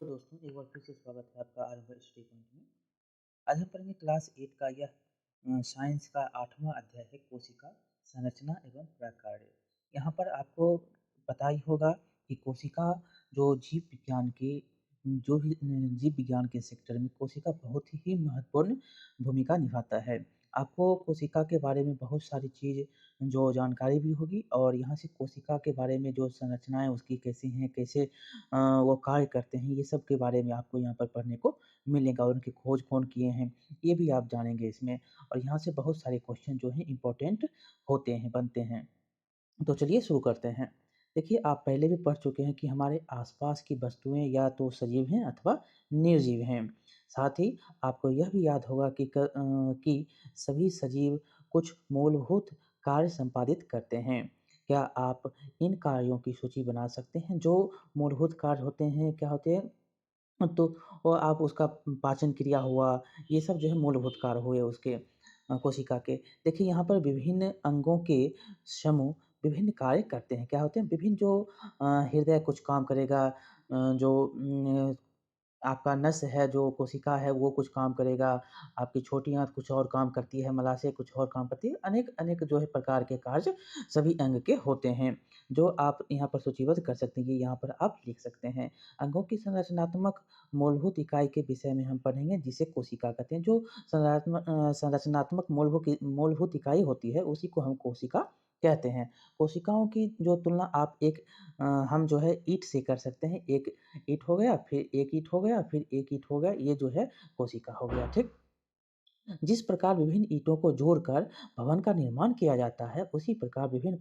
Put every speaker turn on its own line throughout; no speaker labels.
तो दोस्तों एक बार फिर से स्वागत है आपका आरंभ स्टडी पॉइंट में। आज हम पढ़ेंगे क्लास 8 का यह साइंस का 8वां अध्याय है कोशिका संरचना एवं प्रकार्य। यहाँ पर आपको पता ही होगा कि कोशिका जो जीव विज्ञान के जो भी जीव विज्ञान के सेक्टर में कोशिका बहुत ही महत्वपूर्ण भूमिका निभाता है। आपको कोशिका के बारे में बहुत सारी चीज़ जो जानकारी भी होगी और यहाँ से कोशिका के बारे में जो संरचनाएँ उसकी कैसी हैं, कैसे वो कार्य करते हैं, ये सब के बारे में आपको यहाँ पर पढ़ने को मिलेगा और उनकी खोज कौन किए हैं, ये भी आप जानेंगे इसमें। और यहाँ से बहुत सारे क्वेश्चन जो हैं इम्पोर्टेंट होते हैं, बनते हैं। तो चलिए शुरू करते हैं। देखिए, आप पहले भी पढ़ चुके हैं कि हमारे आसपास की वस्तुएं या तो सजीव हैं अथवा निर्जीव हैं। साथ ही आपको यह भी याद होगा कि सभी सजीव कुछ मूलभूत कार्य संपादित करते हैं। क्या आप इन कार्यों की सूची बना सकते हैं? जो मूलभूत कार्य होते हैं, क्या होते हैं? तो वो आप उसका पाचन क्रिया हुआ, ये सब जो है मूलभूत कार्य हुए उसके कोशिका के। देखिए यहाँ पर विभिन्न अंगों के समूह विभिन्न कार्य करते हैं। क्या होते हैं? विभिन्न जो हृदय कुछ काम करेगा, आपका नस है, जो कोशिका है वो कुछ काम करेगा, आपकी छोटी आँत कुछ और काम करती है, मलाशय कुछ और काम करती है। अनेक-अनेक जो है प्रकार के कार्य सभी अंग के होते हैं, जो आप यहाँ पर सूचीबद्ध कर सकते हैं, ये यहाँ पर आप लिख सकते हैं। अंगों की संरचनात्मक मूलभूत इकाई के विषय में हम पढ़ेंगे जिसे कोशिका कहते हैं। जो संरचनात्मक मूलभूत इकाई होती है उसी को हम कोशिका कहते हैं। कोशिकाओं की जो तुलना आप हम जो है ईंट से कर सकते हैं। एक ईंट हो गया, फिर एक ईंट हो गया, फिर एक ईंट हो गया, ये जो है कोशिका हो गया, ठीक? जिस प्रकार विभिन्न ईंटों को जोड़कर भवन का निर्माण किया जाता है, उसी प्रकार विभिन्न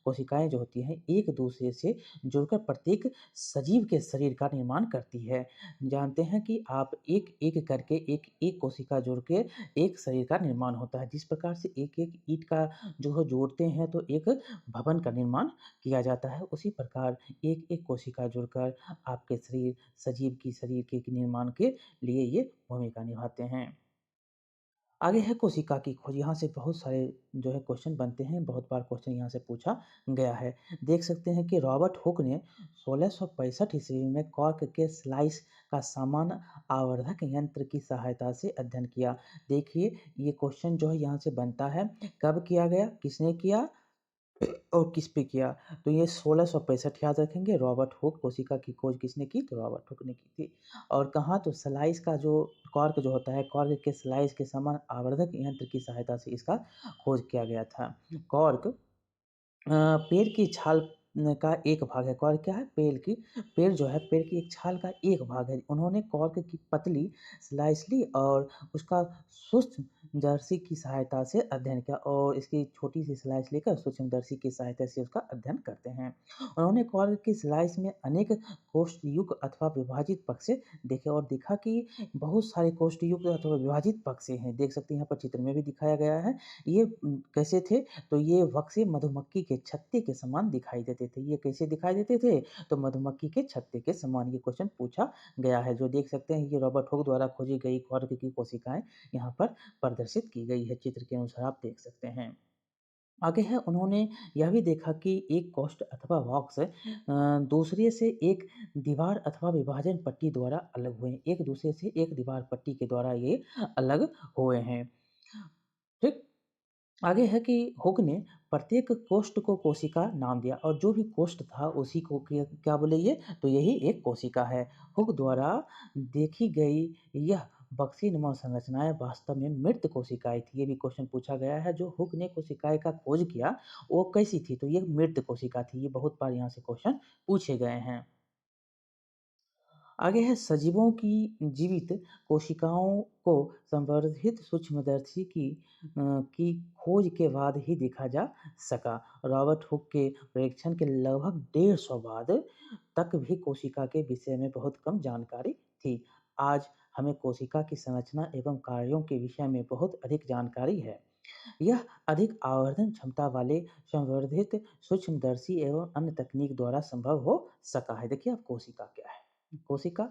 कोशिकाएँ जो होती हैं, एक-दूसरे से जुड़कर प्रत्येक सजीव के शरीर का निर्माण करती है। जानते हैं कि आप एक-एक करके एक-एक कोशिका जोड़ के एक शरीर का निर्माण होता है। जिस प्रकार से एक-एक ईंट का जो है जोड़ते हैं तो एक भवन का निर्माण किया जाता है, उसी प्रकार एक-एक कोशिका जुड़कर आपके सजीव की शरीर के निर्माण के लिए ये भूमिका निभाते हैं। आगे है कोशिका की खोज। यहाँ से बहुत सारे जो है क्वेश्चन बनते हैं, बहुत बार क्वेश्चन यहाँ से पूछा गया है। देख सकते हैं कि रॉबर्ट हुक ने 1665 ईस्वी में कॉर्क के स्लाइस का सामान्य आवर्धक यंत्र की सहायता से अध्ययन किया। देखिए, ये क्वेश्चन जो है यहाँ से बनता है, कब किया गया, किसने किया और किस पे किया? तो ये 1665 याद रखेंगे। रॉबर्ट हुक, कोशिका की खोज किसने की? तो रॉबर्ट हुक ने की थी। और कहाँ? तो स्लाइस का जो कॉर्क जो होता है, कॉर्क के स्लाइस के समान आवर्धक यंत्र की सहायता से इसका खोज किया गया था। कॉर्क पेड़ की छाल का एक भाग है। कॉर्क क्या है? पेड़ जो है पेड़ की एक छाल का एक भाग है। उन्होंने कॉर्क की पतली स्लाइस ली और उसका सूक्ष्मदर्शी की सहायता से अध्ययन किया और इसकी छोटी सी स्लाइस लेकर सूक्ष्मदर्शी की सहायता से उसका अध्ययन करते हैं। उन्होंने कॉर्क की स्लाइस में अनेक कोष्ठयुक्त अथवा विभाजित बक्से देखे और देखा कि बहुत सारे कोष्ठयुक्त अथवा विभाजित बक्से हैं। देख सकते हैं यहाँ पर चित्र में भी दिखाया गया है। ये कैसे थे? तो ये बक्से मधुमक्खी के छत्ते के समान दिखाई देते थे। ये कैसे दिखाई देते थे? तो मधुमक्खी के छत्ते के समान। ये क्वेश्चन पूछा गया है। जो देख सकते हैं ये रॉबर्ट हुक द्वारा खोजी गई कॉर्क की कोशिकाएँ यहाँ पर प्रदर्शित की गई है। चित्र के अनुसार आप देख सकते हैं। आगे है उन्होंने यह भी देखा कि एक कोष्ठ अथवा बॉक्स दूसरे से एक दीवार अथवा विभाजन पट्टी द्वारा अलग हुए। एक दूसरे से एक दीवार पट्टी के द्वारा ये अलग हुए हैं। ठीक? आगे है कि हुक ने प्रत्येक कोष्ठ को कोशिका नाम दिया और जो भी कोष्ठ था उसी को क्या बोले ये? तो यही एक कोशिका है। हुक द्वारा देखी गई यह बक्सीनुमा संरचनाएं वास्तव में मृत कोशिकाएं थी। ये भी क्वेश्चन पूछा गया है। जो हुक ने कोशिकाएं का खोज किया वो कैसी थी? तो ये मृत कोशिका थी। ये बहुत बार यहाँ से क्वेश्चन पूछे गए हैं। आगे है सजीवों की जीवित कोशिकाओं को संवर्धित सूक्ष्मदर्शी की खोज के बाद ही देखा जा सका। रॉबर्ट हुक के परीक्षण के लगभग 150 बाद तक भी कोशिका के विषय में बहुत कम जानकारी थी। आज हमें कोशिका की संरचना एवं कार्यों के विषय में बहुत अधिक जानकारी है। यह अधिक आवर्धन क्षमता वाले संवर्धित सूक्ष्मदर्शी एवं अन्य तकनीक द्वारा संभव हो सका है। देखिए अब कोशिका क्या है? कोशिका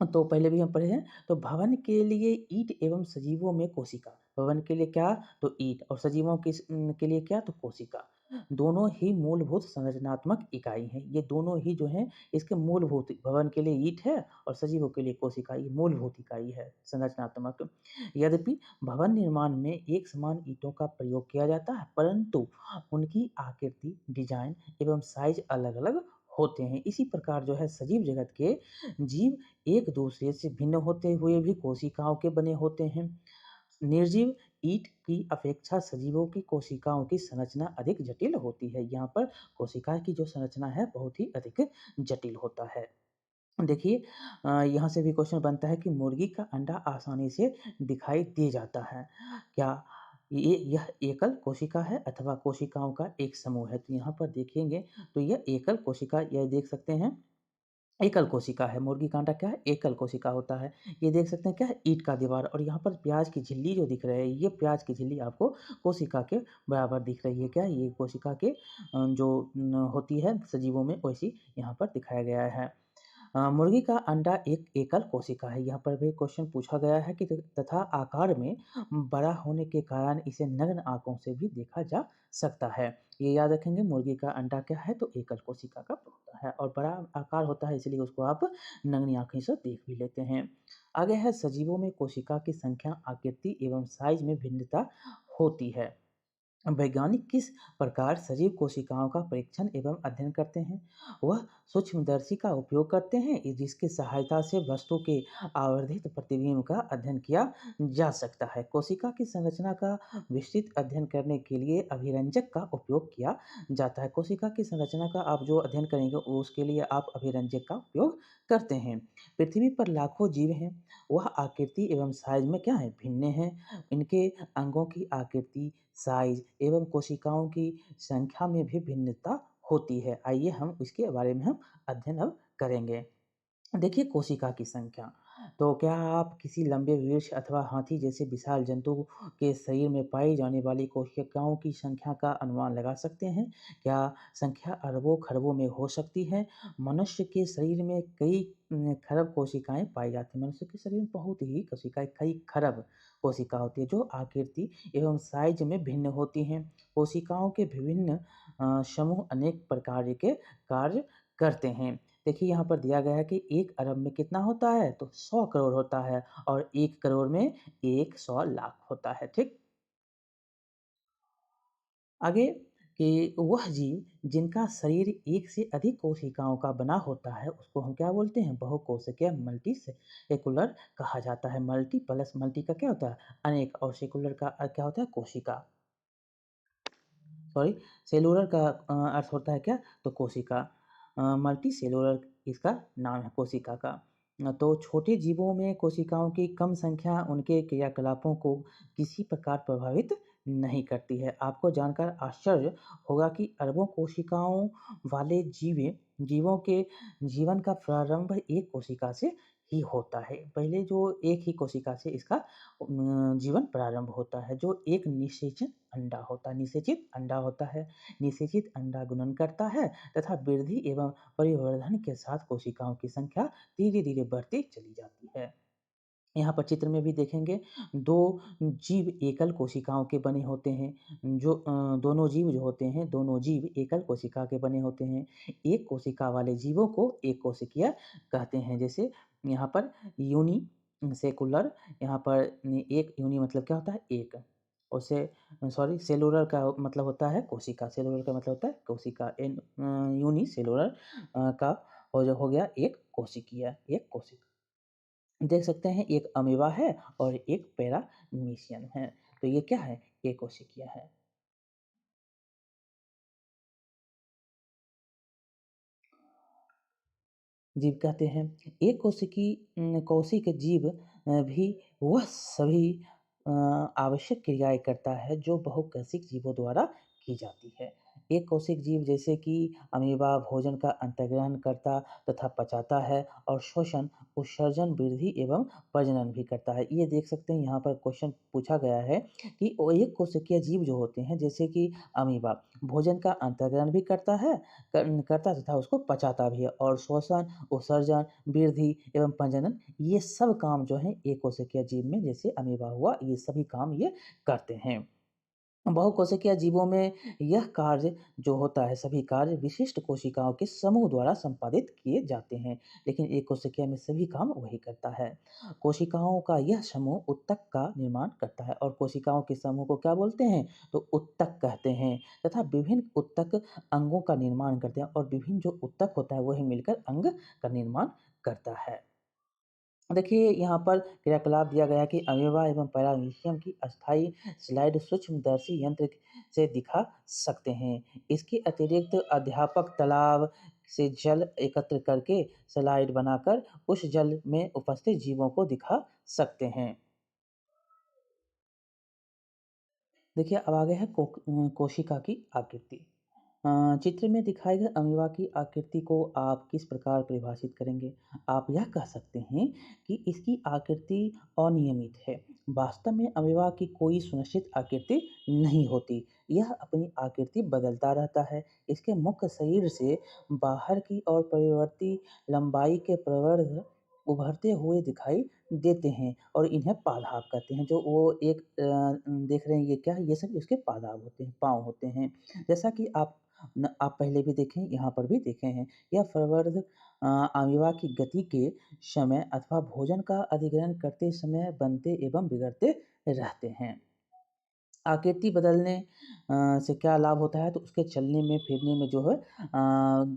तो पहले भी हम पढ़े हैं। तो भवन के लिए ईंट एवं सजीवों में कोशिका। भवन के लिए क्या? तो ईंट और सजीवों के लिए क्या? तो कोशिका। दोनों ही मूलभूत संरचनात्मक इकाई हैं। ये दोनों ही जो हैं इसके मूलभूत भवन के लिए ईंट है और सजीवों के लिए कोशिका ये मूलभूत इकाई है संरचनात्मक। यद्यपि भवन निर्माण में एक समान ईंटों का प्रयोग किया जाता है, परंतु उनकी आकृति, डिजाइन एवं साइज अलग-अलग होते हैं। इसी प्रकार जो है सजीव जगत के जीव एक दूसरे से भिन्न होते हुए भी कोशिकाओं के बने होते हैं। निर्जीव ईंट की अपेक्षा सजीवों की कोशिकाओं की संरचना अधिक जटिल होती है। यहाँ पर कोशिका की जो संरचना है बहुत ही अधिक जटिल होता है। देखिए यहाँ से भी क्वेश्चन बनता है कि मुर्गी का अंडा आसानी से दिखाई दे जाता है। क्या ये यह एकल कोशिका है अथवा कोशिकाओं का एक समूह है? तो यहाँ पर देखेंगे तो यह एकल कोशिका यह देख सकते हैं एकल कोशिका है। मुर्गी का अंडा क्या है? एकल कोशिका होता है। ये देख सकते हैं क्या है? ईंट का दीवार और यहाँ पर प्याज की झिल्ली जो दिख रही है, ये प्याज की झिल्ली आपको कोशिका के बराबर दिख रही है। क्या है? ये कोशिका के जो होती है सजीवों में वैसी यहाँ पर दिखाया गया है। मुर्गी का अंडा एक एकल कोशिका है। यहाँ पर भी क्वेश्चन पूछा गया है कि तथा आकार में बड़ा होने के कारण इसे नग्न आँखों से भी देखा जा सकता है। ये याद रखेंगे मुर्गी का अंडा क्या है तो एकल कोशिका का होता है और बड़ा आकार होता है इसलिए उसको आप नग्नी आँखें से देख भी लेते हैं। आगे है सजीवों में कोशिका की संख्या, आकृति एवं साइज में भिन्नता होती है। वैज्ञानिक किस प्रकार सजीव कोशिकाओं का परीक्षण एवं अध्ययन करते हैं? वह सूक्ष्मदर्शी का उपयोग करते हैं जिसकी सहायता से वस्तु के आवर्धित प्रतिबिंब का अध्ययन किया जा सकता है। कोशिका की संरचना का विस्तृत अध्ययन करने के लिए अभिरंजक का उपयोग किया जाता है। कोशिका की संरचना का आप जो अध्ययन करेंगे उसके लिए आप अभिरंजक का उपयोग करते हैं। पृथ्वी पर लाखों जीव हैं, वह आकृति एवं साइज में क्या है भिन्न है। इनके अंगों की आकृति, साइज एवं कोशिकाओं की संख्या में भी भिन्नता होती है। आइए हम इसके बारे में हम अध्ययन अब करेंगे। देखिए कोशिका की संख्या, तो क्या आप किसी लंबे वृक्ष अथवा हाथी जैसे विशाल जंतु के शरीर में पाई जाने वाली कोशिकाओं की संख्या का अनुमान लगा सकते हैं? क्या संख्या अरबों खरबों में हो सकती है? मनुष्य के शरीर में कई खरब कोशिकाएं पाई जाती हैं। मनुष्य के शरीर में बहुत ही कोशिकाएं कई खरब कोशिका होती है जो आकृति एवं साइज में भिन्न होती हैं। कोशिकाओं के विभिन्न समूह अनेक प्रकार के कार्य करते हैं। देखिए यहाँ पर दिया गया है कि 1 अरब में कितना होता है? तो 100 करोड़ होता है और 1 करोड़ में 100 लाख होता है, ठीक? आगे कि वह जीव जिनका शरीर एक से अधिक कोशिकाओं का बना होता है, उसको हम क्या बोलते हैं? बहुकोशिकीय मल्टीसेलुलर कहा जाता है। मल्टी प्लस मल्टी का क्या होता है? अनेक और सेकुलर का क्या होता है? कोशिका। सॉरी सेलुलर का अर्थ होता है क्या तो कोशिका मल्टी सेलुलर इसका नाम है कोशिका का तो छोटे जीवों में कोशिकाओं की कम संख्या उनके क्रियाकलापों को किसी प्रकार प्रभावित नहीं करती है। आपको जानकर आश्चर्य होगा कि अरबों कोशिकाओं वाले जीवों के जीवन का प्रारंभ एक कोशिका से ही होता है। पहले जो एक ही कोशिका से इसका जीवन प्रारंभ होता है जो एक निषेचन अंडा होता है। निषेचित अंडा होता है। निषेचित अंडा गुणन करता है तथा वृद्धि एवं परिवर्धन के साथ कोशिकाओं की संख्या धीरे धीरे बढ़ती चली जाती है। यहाँ पर चित्र में भी देखेंगे दो जीव एकल कोशिकाओं के बने होते हैं। जो दोनों जीव जो होते हैं दोनों जीव एकल कोशिका के बने होते हैं। एक कोशिका वाले जीवों को एक कोशिकीय कहते हैं। जैसे यहाँ पर यूनी सेकुलर यहाँ पर एक यूनी मतलब क्या होता है एक उसे सॉरी सेलुलर का मतलब होता है कोशिका। सेलुलर का मतलब होता है कोशिका यूनी सेलुलर का हो गया एक कोशिकीय एक कोशिका। देख सकते हैं एक अमीबा है और एक पैरामीशियम है। तो ये क्या है? एक कोशिकीय है। जीव कहते हैं। एक कोशिकी जीव भी वह सभी आवश्यक क्रियाएँ करता है जो बहुकोशिक जीवों द्वारा की जाती है। एक कोशिक जीव जैसे कि अमीबा भोजन का अंतर्ग्रहण करता तथा पचाता है और शोषण, उत्सर्जन, वृद्धि एवं प्रजनन भी करता है। ये देख सकते हैं यहाँ पर क्वेश्चन पूछा गया है कि वो एक कोशिकीय जीव जो होते हैं जैसे कि अमीबा भोजन का अंतर्ग्रहण भी करता है करता तथा उसको पचाता भी है और श्वसन, उत्सर्जन, वृद्धि एवं प्रजनन ये सब काम जो है एक कोशिकीय जीव में जैसे अमीबा हुआ ये सभी काम ये करते हैं। बहुकोशिकीय जीवों में यह कार्य जो होता है, सभी कार्य विशिष्ट कोशिकाओं के समूह द्वारा संपादित किए जाते हैं, लेकिन एक कोशिका में सभी काम वही करता है। कोशिकाओं का यह समूह उत्तक का निर्माण करता है और कोशिकाओं के समूह को क्या बोलते हैं? तो उत्तक कहते हैं तथा विभिन्न उत्तक अंगों का निर्माण करते हैं और विभिन्न जो उत्तक होता है वही मिलकर अंग का निर्माण करता है। देखिए यहाँ पर क्रियाकलाप दिया गया है कि अमीबा एवं पैरामीशियम की अस्थायी स्लाइड सूक्ष्मदर्शी यंत्र से दिखा सकते हैं। इसके अतिरिक्त अध्यापक तालाब से जल एकत्र करके स्लाइड बनाकर उस जल में उपस्थित जीवों को दिखा सकते हैं। देखिए अब आगे है कोशिका की आकृति। चित्र में दिखाए गए अमीबा की आकृति को आप किस प्रकार परिभाषित करेंगे? आप यह कह सकते हैं कि इसकी आकृति अनियमित है। वास्तव में अमीबा की कोई सुनिश्चित आकृति नहीं होती। यह अपनी आकृति बदलता रहता है। इसके मुख्य शरीर से बाहर की ओर परिवर्ती लंबाई के प्रवर्ध उभरते हुए दिखाई देते हैं और इन्हें पादाप कहते हैं। जो वो एक देख रहे हैं ये क्या है? ये सब इसके पादाप होते हैं, पाँव होते हैं। जैसा कि आप पहले भी देखें, यहाँ पर भी देखे हैं। यह प्रवर्ध अमीबा की गति के समय अथवा भोजन का अधिग्रहण करते समय बनते एवं बिगड़ते रहते हैं। आकृति बदलने से क्या लाभ होता है? तो उसके चलने में, फिरने में जो है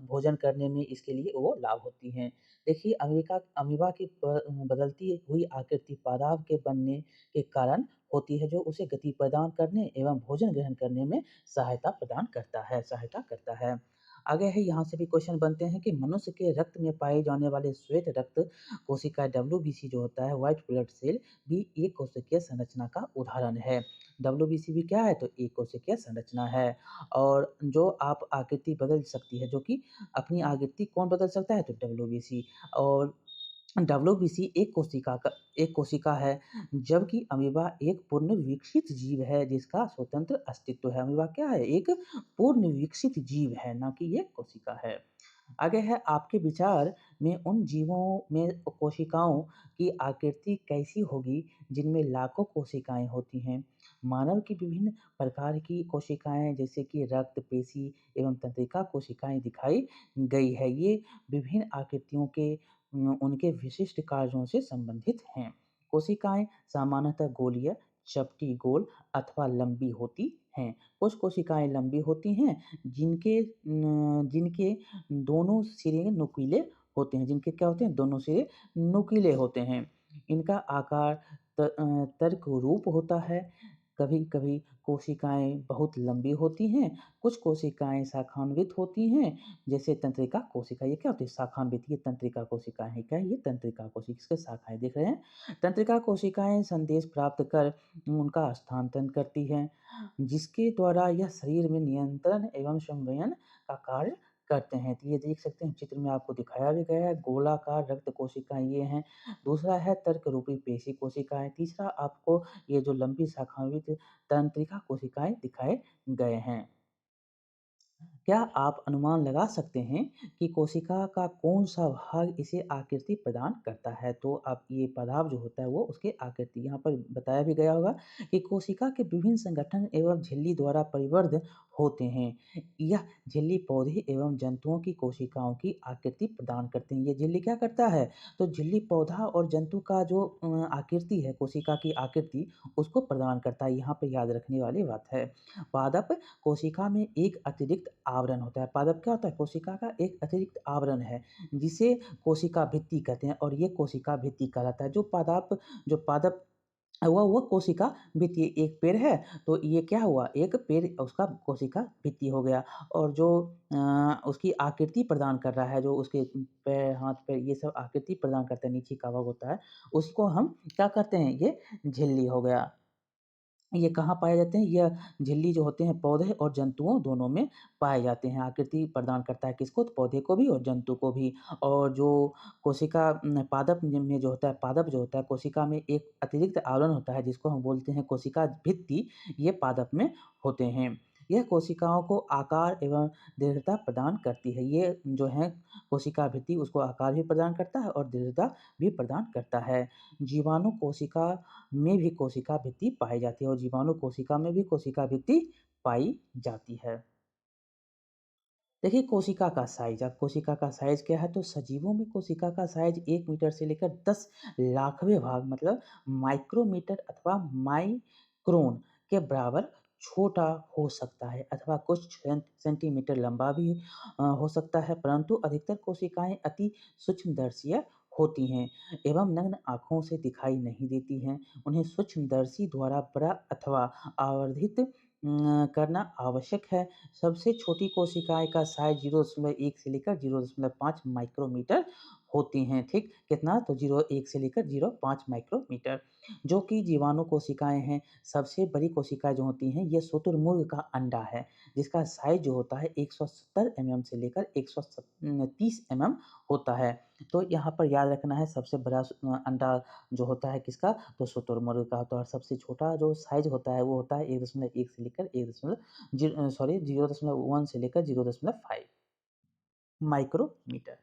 भोजन करने में इसके लिए वो लाभ होती हैं। देखिए अमीबा की बदलती हुई आकृति पादाप के बनने के कारण होती है, जो उसे गति प्रदान करने एवं भोजन ग्रहण करने में सहायता करता है। आगे है यहाँ से भी क्वेश्चन बनते हैं कि मनुष्य के रक्त में पाए जाने वाले श्वेत रक्त कोशिका डब्ल्यूबीसी जो होता है, व्हाइट ब्लड सेल भी एक कोशिकीय संरचना का उदाहरण है। डब्ल्यूबीसी भी क्या है? तो एक कोशिकीय संरचना है और जो आप आकृति बदल सकती है, जो कि अपनी आकृति कौन बदल सकता है? तो डब्ल्यूबीसी। और डब्ल्यूबीसी एक कोशिका है, जबकि अमीबा एक पूर्ण विकसित जीव है जिसका स्वतंत्र अस्तित्व है। अमीबा क्या है? एक पूर्ण विकसित जीव है, ना कि एक कोशिका है। आगे है आपके विचार में उन जीवों में कोशिकाओं की आकृति कैसी होगी जिनमें लाखों कोशिकाएं होती हैं। मानव की विभिन्न प्रकार की कोशिकाएं जैसे कि रक्त, पेशी एवं तंत्रिका कोशिकाएं दिखाई गई है। ये विभिन्न आकृतियों के उनके विशिष्ट कार्यों से संबंधित हैं। कोशिकाएं सामान्यतः गोलीय, चपटी, गोल अथवा लंबी होती हैं। कुछ कोशिकाएं लंबी होती हैं जिनके दोनों सिरे नुकीले होते हैं। जिनके क्या होते हैं? दोनों सिरे नुकीले होते हैं। इनका आकार तर्करूप होता है। कभी-कभी कोशिकाएँ बहुत लंबी होती हैं, कुछ कोशिकाएँ शाखान्वित होती हैं, जैसे तंत्रिका कोशिका। ये क्या होती है? शाखान्वित। ये तंत्रिका कोशिकाएँ हैं। क्या है ये? तंत्रिका कोशिका। इसके शाखाएँ देख रहे हैं। तंत्रिका कोशिकाएँ संदेश प्राप्त कर उनका स्थानांतरण करती हैं, जिसके द्वारा यह शरीर में नियंत्रण एवं संवेदन का कार्य करते हैं। तो ये देख सकते हैं चित्र में आपको दिखाया भी गया है। गोलाकार रक्त कोशिकाएँ ये हैं। दूसरा है तर्करूपी पेशी कोशिकाएँ। तीसरा आपको ये जो लंबी शाखान्वित तंत्रिका कोशिकाएँ दिखाए गए हैं। क्या आप अनुमान लगा सकते हैं कि कोशिका का कौन-सा भाग इसे आकृति प्रदान करता है? तो अब ये पदार्थ जो होता है वो उसकी आकृति यहाँ पर बताया भी गया होगा कि कोशिका के विभिन्न संगठन एवं झिल्ली द्वारा परिवर्ध होते हैं। यह झिल्ली पौधे एवं जंतुओं की कोशिकाओं की आकृति प्रदान करते हैं। ये झिल्ली क्या करता है? तो झिल्ली पौधा और जंतु का जो आकृति है, कोशिका की आकृति उसको प्रदान करता है। यहाँ पे याद रखने वाली बात है। पादप कोशिका में एक अतिरिक्त आवरण होता है। पादप क्या होता है? कोशिका का एक अतिरिक्त आवरण है, जिसे कोशिका भित्ति कहते हैं और ये कोशिका भित्ति कहलाता है। जो पादप हुआ वो कोशिका भित्ति। एक पेड़ है तो ये क्या हुआ? एक पेड़ उसका कोशिका भित्ति हो गया और जो उसकी आकृति प्रदान कर रहा है, जो उसके पैर, हाथ-पैर ये सब आकृति प्रदान करता है, नीचे का भाग होता है, उसको हम क्या कहते हैं? ये झिल्ली हो गया। ये कहाँ पाए जाते हैं? यह झिल्ली जो होते हैं पौधे और जंतुओं दोनों में पाए जाते हैं। आकृति प्रदान करता है किसको? तो पौधे को भी और जंतु को भी। और जो कोशिका पादप में जो होता है, पादप जो होता है कोशिका में एक अतिरिक्त आवरण होता है जिसको हम बोलते हैं कोशिका भित्ति, ये पादप में होते हैं। यह कोशिकाओं को आकार एवं दृढ़ता प्रदान करती है। ये जो है कोशिका भित्ति उसको आकार भी प्रदान करता है और दृढ़ता भी प्रदान करता है। जीवाणु कोशिका में भी कोशिका भित्ति पाई जाती है और जीवाणु कोशिका में भी कोशिका भित्ति पाई जाती है। देखिए कोशिका का साइज, अब कोशिका का साइज क्या है, तो सजीवों में कोशिका का साइज 1 मीटर से लेकर 10 लाखवें भाग मतलब माइक्रोमीटर अथवा माइक्रोन के बराबर छोटा हो सकता है अथवा कुछ सेंटीमीटर लंबा भी हो सकता है, परंतु अधिकतर कोशिकाएं अति सूक्ष्मदर्शीय होती हैं एवं नग्न आँखों से दिखाई नहीं देती हैं। उन्हें सूक्ष्मदर्शी द्वारा बड़ा अथवा आवर्धित करना आवश्यक है। सबसे छोटी कोशिकाएँ का साइज़ 0.1 से लेकर 0.5 माइक्रोमीटर होती हैं, ठीक? कितना? तो 0.1 से लेकर 0.5 माइक्रोमीटर, जो कि जीवाणु कोशिकाएँ हैं। सबसे बड़ी कोशिकाएँ जो होती हैं, ये शुतुरमुर्ग का अंडा है, जिसका साइज़ जो होता है 170 एमएम से लेकर 130 एमएम होता है। तो यहाँ पर याद रखना है सबसे बड़ा अंडा जो होता है किसका? तो शुतुरमुर्ग का होता है और सबसे छोटा जो साइज़ होता है वो होता है 1.1 से लेकर 0.1 से लेकर 0.5 माइक्रोमीटर।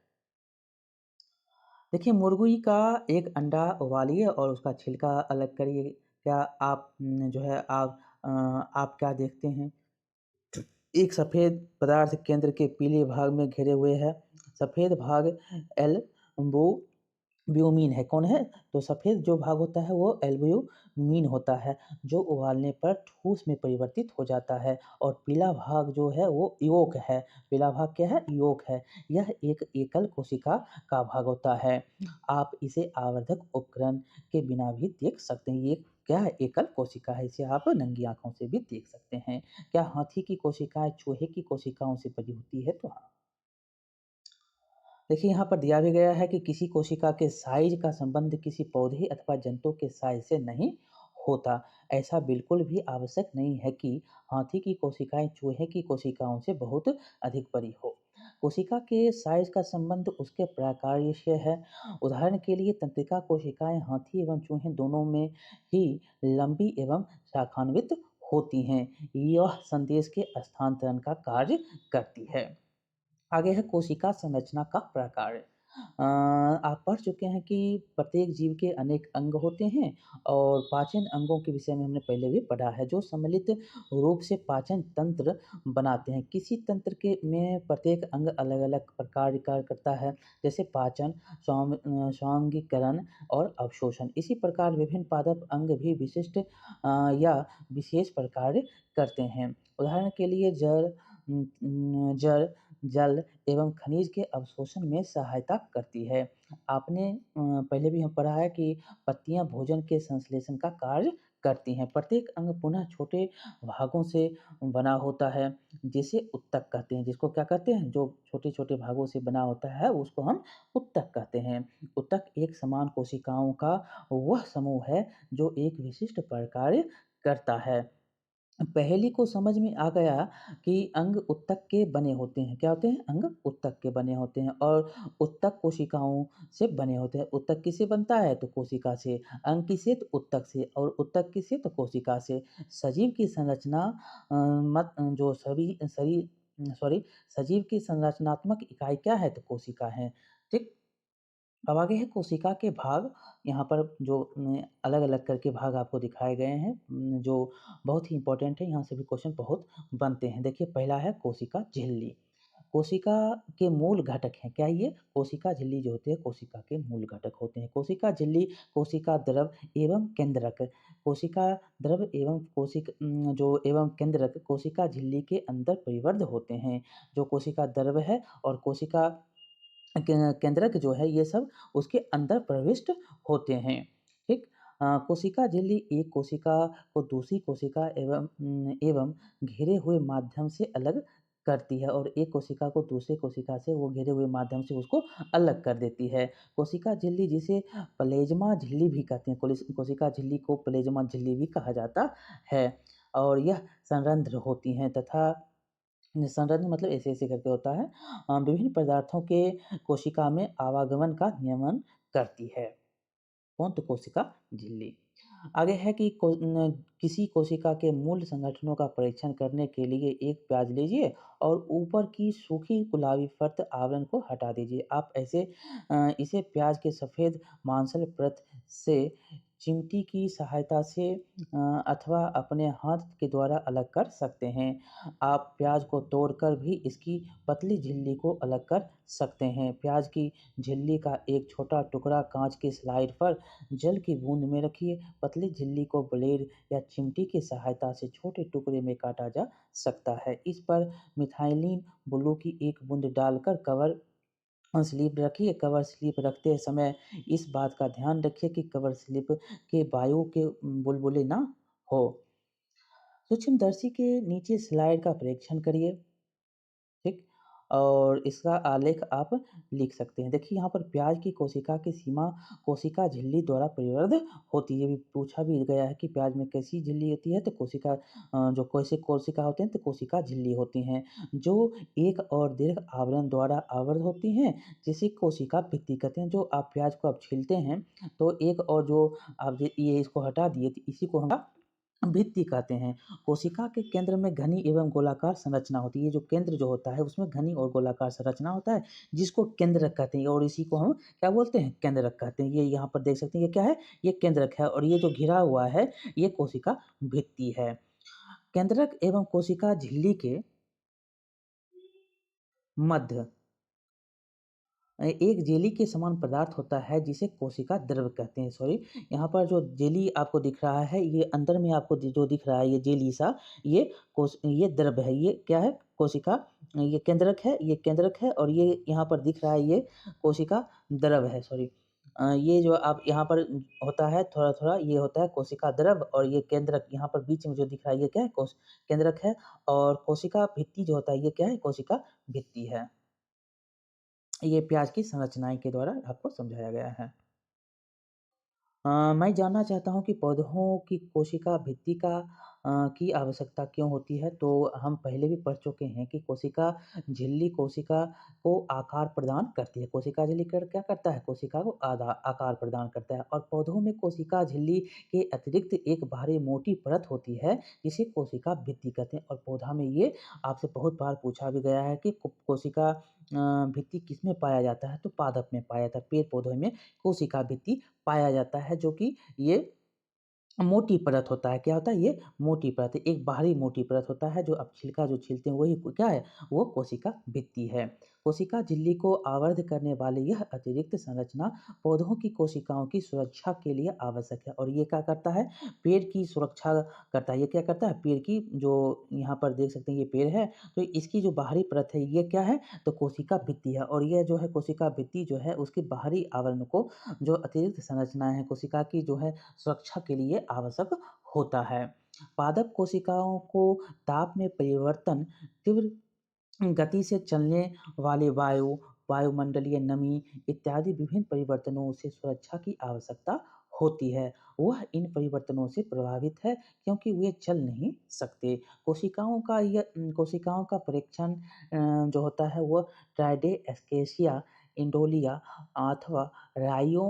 देखिए मुर्गी का एक अंडा उबालिए और उसका छिलका अलग करिए। क्या आप जो है आप क्या देखते हैं? एक सफ़ेद पदार्थ केंद्र के पीले भाग में घिरे हुए है। सफ़ेद भाग एल्ब्यूमिन है। कौन है? तो सफ़ेद जो भाग होता है वो एल्ब्यूमिन होता है, जो उबालने पर ठोस में परिवर्तित हो जाता है और पीला भाग जो है वो यॉक है। पीला भाग क्या है? यॉक है। यह एक एकल कोशिका का भाग होता है। आप इसे आवर्धक उपकरण के बिना भी देख सकते हैं। ये क्या है? एकल कोशिका है। इसे आप नंगी आँखों से भी देख सकते हैं। क्या हाथी की कोशिकाएँ चूहे की कोशिकाओं से बनी होती है? तो हाँ। देखिए यहाँ पर दिया भी गया है कि किसी कोशिका के साइज़ का संबंध किसी पौधे अथवा जंतु के साइज़ से नहीं होता। ऐसा बिल्कुल भी आवश्यक नहीं है कि हाथी की कोशिकाएँ चूहे की कोशिकाओं से बहुत अधिक बड़ी हो। कोशिका के साइज़ का संबंध उसके प्रकार से है। उदाहरण के लिए तंत्रिका कोशिकाएँ हाथी एवं चूहे दोनों में ही लंबी एवं शाखान्वित होती हैं। यह संदेश के स्थानांतरण का कार्य करती है। आगे है कोशिका संरचना का प्रकार। आप पढ़ चुके हैं कि प्रत्येक जीव के अनेक अंग होते हैं और पाचन अंगों के विषय में हमने पहले भी पढ़ा है, जो सम्मिलित रूप से पाचन तंत्र बनाते हैं। किसी तंत्र के में प्रत्येक अंग अलग-अलग प्रकार कार्य करता है, जैसे पाचन, स्वांगीकरण और अवशोषण। इसी प्रकार विभिन्न पादप अंग भी विशिष्ट या विशेष प्रकार करते हैं। उदाहरण के लिए जड़, जल एवं खनिज के अवशोषण में सहायता करती है। आपने पहले भी हम पढ़ा है कि पत्तियाँ भोजन के संश्लेषण का कार्य करती हैं। प्रत्येक अंग पुनः छोटे भागों से बना होता है, जिसे ऊतक कहते हैं। जिसको क्या कहते हैं? जो छोटे-छोटे भागों से बना होता है, उसको हम ऊतक कहते हैं। ऊतक एक समान कोशिकाओं का वह समूह है, जो एक विशिष्ट प्रकार करता है। पहेली को समझ में आ गया कि अंग ऊतक के बने होते हैं। क्या होते हैं? अंग ऊतक के बने होते हैं और ऊतक कोशिकाओं से बने होते हैं। ऊतक किससे बनता है? तो कोशिका से। अंग किससे? तो ऊतक से और ऊतक किससे? तो कोशिका से। सजीव की संरचना मत जो सभी सजीव की संरचनात्मक इकाई क्या है? तो कोशिका है। ठीक? अब आगे है कोशिका के भाग। यहाँ पर जो अलग-अलग करके भाग आपको दिखाए गए हैं, जो बहुत ही इम्पोर्टेंट है, यहाँ से भी क्वेश्चन बहुत बनते हैं। देखिए पहला है कोशिका झिल्ली। कोशिका के मूल घटक हैं, क्या ये? कोशिका झिल्ली जो होती है, कोशिका के मूल घटक होते हैं। कोशिका झिल्ली, कोशिका द्रव एवं केंद्रक। कोशिका द्रव एवं जो एवं केंद्रक कोशिका झिल्ली के अंदर परिवर्ध होते हैं। जो कोशिका द्रव है और कोशिका केंद्रक जो है ये सब उसके अंदर प्रविष्ट होते हैं। ठीक? कोशिका झिल्ली एक कोशिका को दूसरी कोशिका एवं घिरे हुए माध्यम से अलग करती है और एक कोशिका को दूसरे कोशिका से वो घिरे हुए माध्यम से उसको अलग कर देती है। कोशिका झिल्ली जिसे प्लेज्मा झिल्ली भी कहते हैं, कोशिका झिल्ली को प्लेज्मा झिल्ली भी कहा जाता है और यह संरंध्र होती हैं तथा संरंध्र मतलब ऐसे-ऐसे करके होता है। विभिन्न पदार्थों के कोशिका में आवागमन का नियमन करती है। कौन? तो कोशिका झिल्ली। आगे है कि किसी कोशिका के मूल संगठनों का परीक्षण करने के लिए एक प्याज लीजिए और ऊपर की सूखी गुलाबी परत आवरण को हटा दीजिए। आप इसे प्याज के सफ़ेद मांसल परत से चिमटी की सहायता से अथवा अपने हाथ के द्वारा अलग कर सकते हैं। आप प्याज को तोड़कर भी इसकी पतली झिल्ली को अलग कर सकते हैं। प्याज की झिल्ली का एक छोटा टुकड़ा कांच की स्लाइड पर जल की बूंद में रखिए। पतली झिल्ली को ब्लेड या चिमटी की सहायता से छोटे टुकड़े में काटा जा सकता है। इस पर मिथाइलिन ब्लू की एक बूंद डालकर कवर स्लिप रखिए। कवर स्लिप रखते समय इस बात का ध्यान रखिए कि कवर स्लिप के वायु के बुलबुले ना हो। सूक्ष्मदर्शी के नीचे स्लाइड का परीक्षण करिए। ठीक? और इसका आलेख आप लिख सकते हैं। देखिए यहाँ पर प्याज की कोशिका की सीमा कोशिका झिल्ली द्वारा परिवर्ध होती है। ये भी पूछा भी गया है कि प्याज में कैसी झिल्ली होती है, तो जो कैसे कोशिका होते हैं तो कोशिका झिल्ली होती हैं, जो एक और दीर्घ आवरण द्वारा आवृत होती हैं, जिसे कोशिका भित्ति कहते हैं। जो आप प्याज को आप छीलते हैं, तो एक और जो आप ये इसको हटा दिए, तो इसी को हम भित्ति कहते हैं। कोशिका के केंद्र में घनी एवं गोलाकार संरचना होती है। ये जो केंद्र जो होता है उसमें घनी और गोलाकार संरचना होता है, जिसको केंद्रक कहते हैं, और इसी को हम क्या बोलते हैं? केंद्रक कहते हैं। ये यहाँ पर देख सकते हैं, ये क्या है? ये केंद्रक है, और ये जो घिरा हुआ है ये कोशिका भित्ति है। केंद्रक एवं कोशिका झिल्ली के मध्य एक जेली के समान पदार्थ होता है जिसे कोशिका द्रव कहते हैं। सॉरी, यहाँ पर जो जेली आपको दिख रहा है, ये अंदर में आपको जो दिख रहा है ये जेली सा, ये द्रव है। ये क्या है? कोशिका। ये केंद्रक है, ये केंद्रक है, और ये यहाँ पर दिख रहा है ये कोशिका द्रव है। सॉरी, ये जो आप यहाँ पर होता है थोड़ा थोड़ा, ये होता है कोशिका द्रव, और ये केंद्रक यहाँ पर बीच में जो दिख रहा है ये क्या है? केंद्रक है। और कोशिका भित्ति जो होता है ये क्या है? कोशिका भित्ति है। ये प्याज की संरचनाएँ के द्वारा आपको समझाया गया है। मैं जानना चाहता हूँ कि पौधों की कोशिका भित्ति की आवश्यकता क्यों होती है? तो हम पहले भी पढ़ चुके हैं कि कोशिका झिल्ली कोशिका को आकार प्रदान करती है। कोशिका झिल्ली कर क्या करता है? कोशिका को आकार प्रदान करता है, और पौधों में कोशिका झिल्ली के अतिरिक्त एक भारी मोटी परत होती है, जिसे कोशिका भित्ति कहते हैं। और पौधा में ये आपसे बहुत बार पूछा भी गया है कि कोशिका भित्ति किसमें पाया जाता है? तो पादप में पाया जाता है। पेड़-पौधों में कोशिका भित्ति पाया जाता है, जो कि ये मोटी परत होता है। क्या होता है? ये मोटी परत है। एक बाहरी मोटी परत होता है, जो आप छिलका जो छीलते हैं वही क्या है? वो कोशिका भित्ति है। कोशिका झिल्ली को आवर्ध करने वाली यह अतिरिक्त संरचना पौधों की कोशिकाओं की सुरक्षा के लिए आवश्यक है, और ये क्या करता है? पेड़ की सुरक्षा करता है। ये क्या करता है? पेड़ की जो यहाँ पर देख सकते हैं ये पेड़ है, तो इसकी जो बाहरी परत है ये क्या है? तो कोशिका भित्ति है, और ये जो है कोशिका भित्ति जो है उसके बाहरी आवरण को, जो अतिरिक्त संरचनाएँ हैं कोशिका की जो है सुरक्षा के लिए आवश्यक होता है। पादप कोशिकाओं को ताप में परिवर्तन, तीव्र गति से चलने वाले वायुमंडलीय नमी इत्यादि विभिन्न परिवर्तनों से सुरक्षा की आवश्यकता होती है। वह इन परिवर्तनों से प्रभावित है क्योंकि वे चल नहीं सकते। कोशिकाओं का परीक्षण जो होता है वह ट्राइडे एस्केसिया इंडोलिया अथवा राइयो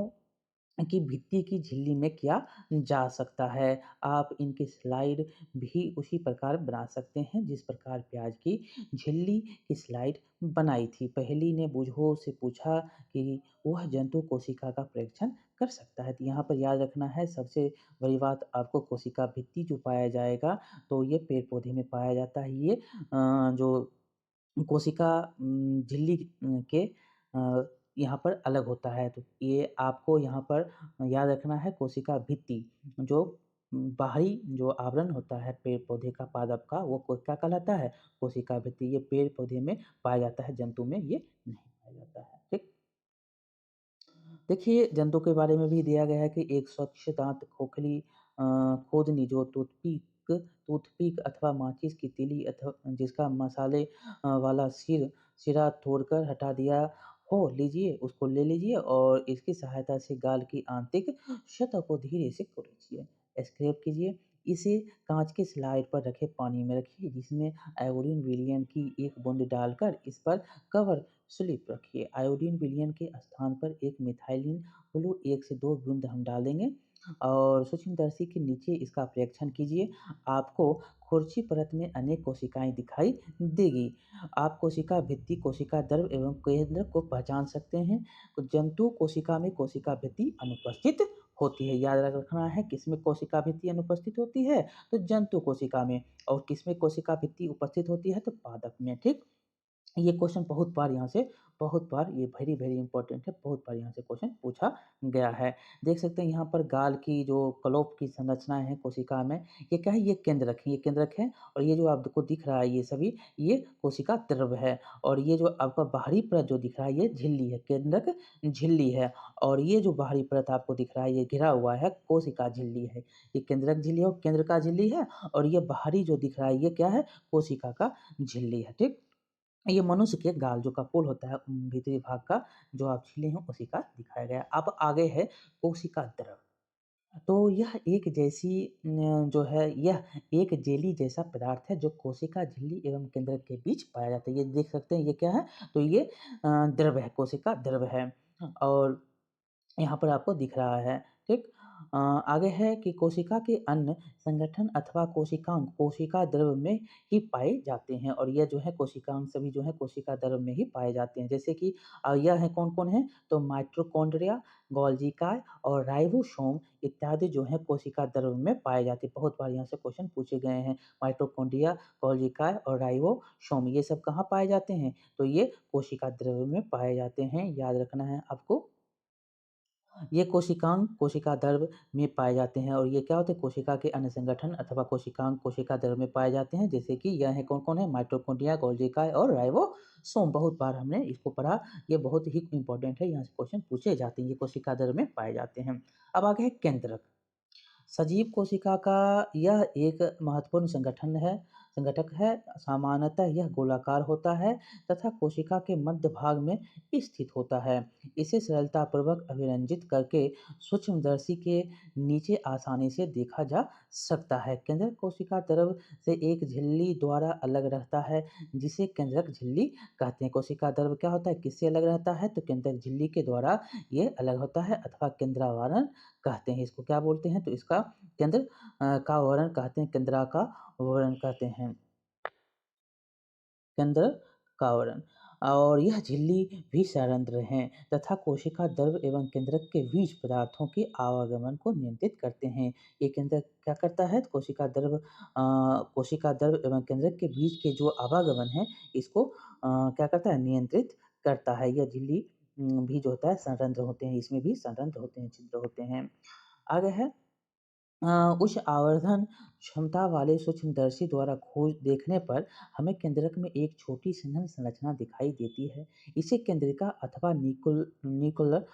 की भित्ति की झिल्ली में किया जा सकता है। आप इनकी स्लाइड भी उसी प्रकार बना सकते हैं जिस प्रकार प्याज की झिल्ली की स्लाइड बनाई थी। पहेली ने बूझो से पूछा कि वह जंतु कोशिका का परीक्षण कर सकता है। तो यहाँ पर याद रखना है सबसे बड़ी बात, आपको कोशिका भित्ति जो पाया जाएगा तो ये पेड़ पौधे में पाया जाता है। ये जो कोशिका झिल्ली के यहाँ पर अलग होता है। तो ये आपको यहाँ पर याद रखना है, कोशिका भित्ति जो बाहरी जो आवरण होता है पेड़-पौधे का, पादप का, वो क्या कहलाता है? कोशिका भित्ति। ये पेड़-पौधे में पाया जाता है, जंतु में ये नहीं पाया जाता है। ठीक? देखिए, जंतु के बारे में भी दिया गया है कि एक स्वच्छ दांत खोखली खोदनी जो टूथपिक अथवा माचिस की तीली अथवा जिसका मसाले वाला सिरा तोड़कर हटा दिया हो, लीजिए उसको ले लीजिए और इसकी सहायता से गाल की आंतरिक सतह को धीरे से कुरेदिए, स्क्रैप कीजिए। इसे कांच के स्लाइड पर रखे पानी में रखिए, जिसमें आयोडीन विलयन की एक बूंद डालकर इस पर कवर स्लिप रखिए। आयोडीन विलयन के स्थान पर एक मिथाइलिन ब्लू 1 से 2 बूंद हम डाल देंगे और सूक्ष्मदर्शी के नीचे इसका परीक्षण कीजिए। आपको खुरची परत में अनेक कोशिकाएँ दिखाई देगी। आप कोशिका भित्ति, कोशिका द्रव एवं केंद्र को पहचान सकते हैं। तो जंतु कोशिका में कोशिका भित्ति अनुपस्थित होती है। याद रखना है किसमें कोशिका भित्ति अनुपस्थित होती है? तो जंतु कोशिका में। और किसमें कोशिका भित्ति उपस्थित होती है? तो पादप में, ठीक? ये क्वेश्चन बहुत बार यहाँ से बहुत बार ये वेरी वेरी इंपॉर्टेंट है, बहुत बार यहाँ से क्वेश्चन पूछा गया है। देख सकते हैं यहाँ पर गाल की जो कलोप की संरचनाएँ हैं कोशिका में, ये क्या है? ये केंद्रक है, ये केंद्रक है और ये जो आपको दिख रहा है ये सभी, ये कोशिका द्रव है और ये जो आपका बाहरी परत जो दिख रहा है ये झिल्ली है, केंद्रक झिल्ली है और ये जो बाहरी परत आपको दिख रहा है ये घिरा हुआ है कोशिका झिल्ली है। ये केंद्रक झिल्ली और केंद्र का झिल्ली है और ये बाहरी जो दिख रहा है ये क्या है? कोशिका का झिल्ली है, ठीक? ये मनुष्य के गाल जो कपोल होता है भीतरी भाग का जो आप छीले हैं उसी का दिखाया गया है। अब आगे है कोशिका द्रव। तो यह एक जैसी जो है यह एक जेली जैसा पदार्थ है जो कोशिका झिल्ली एवं केंद्रक के बीच पाया जाता है। ये देख सकते हैं ये क्या है? तो ये द्रव है, कोशिका द्रव है और यहाँ पर आपको दिख रहा है, ठीक? आगे है कि कोशिका के अन्य संगठन अथवा कोशिकांग कोशिका द्रव में ही पाए जाते हैं और यह जो है कोशिकांग सभी जो है कोशिका द्रव में ही पाए जाते हैं। जैसे कि यह है कौन-कौन है? तो माइटोकॉन्ड्रिया, गोल्गी काय और राइबोसोम इत्यादि जो है कोशिका द्रव में पाए जाते हैं। बहुत बार यहाँ से क्वेश्चन पूछे गए हैं। माइटोकॉन्ड्रिया, गोल्गी काय और राइबोसोम ये सब कहाँ पाए जाते हैं? तो ये कोशिका द्रव में पाए जाते हैं, याद रखना है आपको। ये कोशिकांग कोशिका द्रव में पाए जाते हैं और ये क्या होते हैं? कोशिका के अन्य संगठन अथवा कोशिकांग कोशिका द्रव में पाए जाते हैं जैसे कि यह है कौन-कौन है? माइटोकॉन्ड्रिया, गोल्गी काय और राइबोसोम। बहुत बार हमने इसको पढ़ा, ये बहुत ही इम्पोर्टेंट है, यहाँ से क्वेश्चन पूछे जाते हैं, ये कोशिका द्रव में पाए जाते हैं। अब आगे है केंद्रक। सजीव कोशिका का यह एक महत्वपूर्ण संगठक है। सामान्यतः यह गोलाकार होता है तथा कोशिका के मध्य भाग में स्थित होता है। इसे सरलतापूर्वक अभिरंजित करके सूक्ष्मदर्शी के नीचे आसानी से देखा जा सकता है। केंद्रक कोशिका द्रव से एक झिल्ली द्वारा अलग रहता है जिसे केंद्रक झिल्ली कहते हैं। कोशिका द्रव क्या होता है? किससे अलग रहता है? तो केंद्रक झिल्ली के द्वारा ये अलग होता है अथवा केंद्रावरण कहते हैं। इसको क्या बोलते हैं? तो इसका केंद्र का वर्णन कहते हैं, केंद्रा का वर्णन कहते हैं, केंद्र का वर्णन। और यह झिल्ली भी संरंध्र हैं तथा कोशिका द्रव एवं केंद्रक के बीच पदार्थों के आवागमन को नियंत्रित करते हैं। ये केंद्रक क्या करता है? तो कोशिका द्रव एवं केंद्रक के बीच के जो आवागमन है इसको क्या करता है? नियंत्रित करता है। यह झिल्ली भी जो होता है संरंध्र होते हैं, इसमें भी संरंध्र होते हैं, छिद्र होते हैं। आगे है उच्च आवर्धन क्षमता वाले सूक्ष्मदर्शी द्वारा खोज देखने पर हमें केंद्रक में एक छोटी सघन संरचना दिखाई देती है। इसे केंद्रिका अथवा निकुलर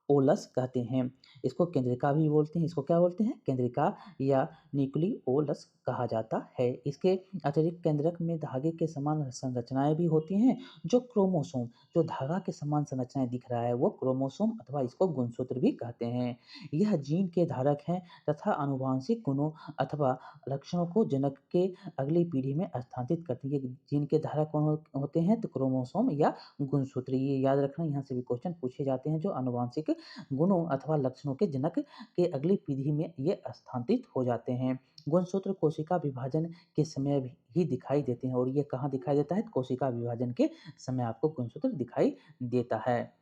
ओलस कहते हैं। इसको केंद्रिका भी बोलते हैं। इसको क्या बोलते हैं? केंद्रिका या न्यूक्लियोलस कहा जाता है। इसके अतिरिक्त केंद्रक में धागे के समान संरचनाएं भी होती हैं जो क्रोमोसोम जो धागा के समान संरचनाएं दिख रहा है वो क्रोमोसोम अथवा इसको गुणसूत्र भी कहते हैं। यह जीन के धारक हैं तथा आनुवांशिक गुणों अथवा लक्षणों को जनक के अगली पीढ़ी में स्थानांतरित करते हैं। ये जीन के धारक कौन होते हैं? तो क्रोमोसोम या गुणसूत्र। ये याद रखना, यहाँ से भी क्वेश्चन पूछे जाते हैं जो आनुवांशिक गुणों अथवा लक्षणों के जनक के अगली पीढ़ी में ये स्थानांतरित हो जाते हैं। गुणसूत्र कोशिका विभाजन के समय ही दिखाई देते हैं और ये कहाँ दिखाई देता है? कोशिका विभाजन के समय आपको गुणसूत्र दिखाई देता है।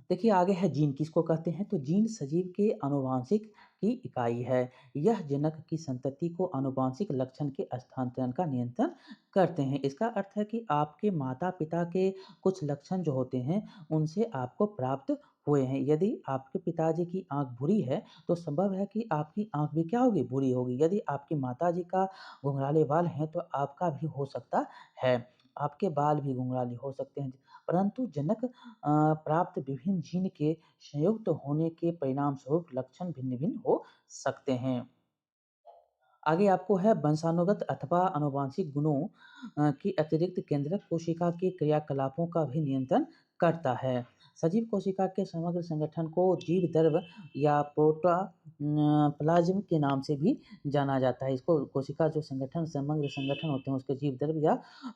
देखिए आगे है जीन किसको कहते हैं? तो जीन सजीव के आनुवांशिक की इकाई है। यह जनक की संतति को आनुवांशिक लक्षण के स्थानांतरण का नियंत्रण करते हैं। इसका अर्थ है कि आपके माता-पिता के कुछ लक्षण जो होते हैं उनसे आपको प्राप्त हुए हैं। यदि आपके पिताजी की आँख भूरी है तो संभव है कि आपकी आँख भी क्या होगी? भूरी होगी। यदि आपकी माताजी का घुंघराले बाल हैं तो आपका भी हो सकता है। आपके बाल भी घुंघराले हो सकते हैं। परंतु जनक प्राप्त विभिन्न जीन के संयुक्त होने के परिणामस्वरूप लक्षण भिन्न-भिन्न हो सकते हैं। आगे आपको है वंशानुगत अथवा आनुवांशिक गुणों के अतिरिक्त केंद्रक कोशिका के क्रियाकलापों का भी नियंत्रण करता है। सजीव कोशिका के समग्र संगठन को जीवद्रव्य या प्रोटोप्लाज्म के नाम से भी जाना जाता है। इसको कोशिका जो समग्र संगठन होते हैं उसके जीवद्रव्य या